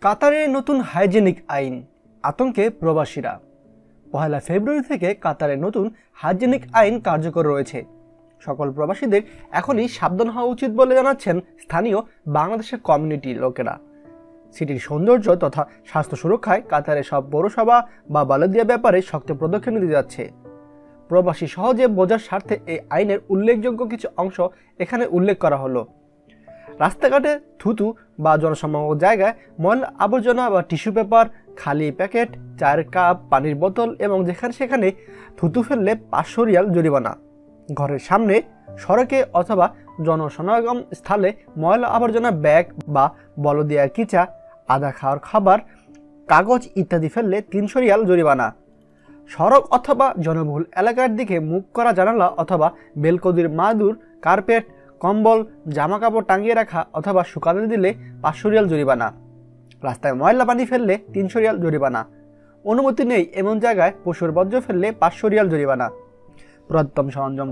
কাতারে নতুন হাইজেনিক আইন, আতঙ্কে প্রবাসীরা। পহেলা ফেব্রুয়ারি থেকে কাতারে নতুন হাইজেনিক আইন কার্যকর রয়েছে। সকল প্রবাসীদের এখনই সাবধান হওয়া উচিত বলে জানাচ্ছেন স্থানীয় বাংলাদেশের কমিউনিটি লোকেরা। সিটির সৌন্দর্য তথা স্বাস্থ্য সুরক্ষায় কাতারে সব পৌরসভা বা বালদিয়া ব্যাপারে শক্ত পদক্ষেপ নিতে যাচ্ছে। প্রবাসী সহজে বোঝার স্বার্থে এই আইনের উল্লেখযোগ্য কিছু অংশ এখানে উল্লেখ করা হলো। রাস্তাঘাটে থুতু বা জনসমাগম জায়গায় ময়লা আবর্জনা বা টিস্যু পেপার, খালি প্যাকেট, চায়ের কাপ, পানির বোতল এবং যেখানে সেখানে থুতু ফেললে 500 রিয়াল জরিমানা। ঘরের সামনে, সড়কে অথবা জনসমাগম স্থলে ময়লা আবর্জনা ব্যাগ বা বলদিয়া কিচা, আধা খাওয়ার খাবার, কাগজ ইত্যাদি ফেললে 300 রিয়াল জরিমানা। সড়ক অথবা জনবহুল এলাকার দিকে মুখ করা জানালা অথবা বেলকনির মাদুর, কার্পেট, কম্বল, জামা কাপড় টাঙিয়ে রাখা অথবা শুকাতে দিলে 500 রিয়াল জরিমানা। রাস্তায় ময়লা পানি ফেললে 300 রিয়াল জরিমানা। অনুমতি নেই এমন জায়গায় পশুর বর্জ্য ফেললে 500 রিয়াল জরিমানা। পুরাতন সরঞ্জাম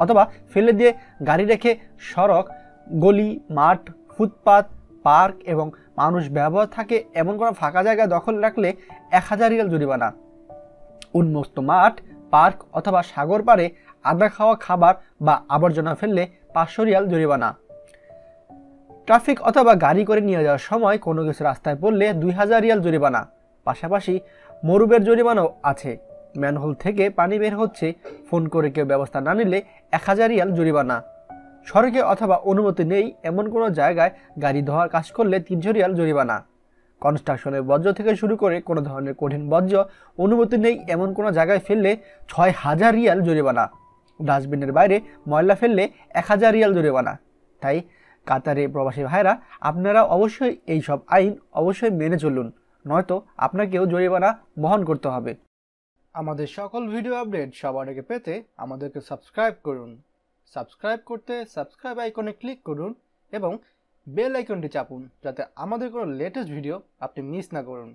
অথবা ফেলে দিয়ে গাড়ি রেখে সড়ক, গলি, মাঠ, ফুটপাত, পার্ক এবং মানুষ ব্যবহার থাকে এমন কোনো ফাঁকা জায়গায় দখল রাখলে 1000 রিয়াল জরিমানা। উন্মুক্ত মাঠ, পার্ক অথবা সাগর পাড়ে আধা খাওয়া খাবার বা আবর্জনা ফেললে 500 রিয়াল জরিমানা। ট্রাফিক অথবা গাড়ি করে নিয়ে যাওয়ার সময় কোনো কিছু রাস্তায় পড়লে 2000 রিয়াল জরিমানা। পাশাপাশি মরুবের জরিমানাও আছে। ম্যানহোল থেকে পানি বের হচ্ছে, ফোন করে কেউ ব্যবস্থা না নিলে 1000 রিয়াল জরিমানা। সড়কে অথবা অনুমতি নেই এমন কোনো জায়গায় গাড়ি ধোয়ার কাজ করলে 300 রিয়াল জরিমানা। কনস্ট্রাকশনের বর্জ্য থেকে শুরু করে কোনো ধরনের কঠিন বর্জ্য অনুমতি নেই এমন কোনো জায়গায় ফেললে 6000 রিয়াল জরিমানা। ডাস্টবিনের বাইরে ময়লা ফেললে 1000 রিয়াল জরিমানা। তাই কাতারে প্রবাসী ভাইরা, আপনারা অবশ্যই এই সব আইন অবশ্যই মেনে চলুন, নয়তো আপনাকেও জরিমানা বহন করতে হবে। আমাদের সকল ভিডিও আপডেট সবার আগে পেতে আমাদেরকে সাবস্ক্রাইব করুন। সাবস্ক্রাইব করতে সাবস্ক্রাইব আইকনে ক্লিক করুন এবং বেল আইকনটি চাপুন, যাতে আমাদের কোনো লেটেস্ট ভিডিও আপনি মিস না করুন।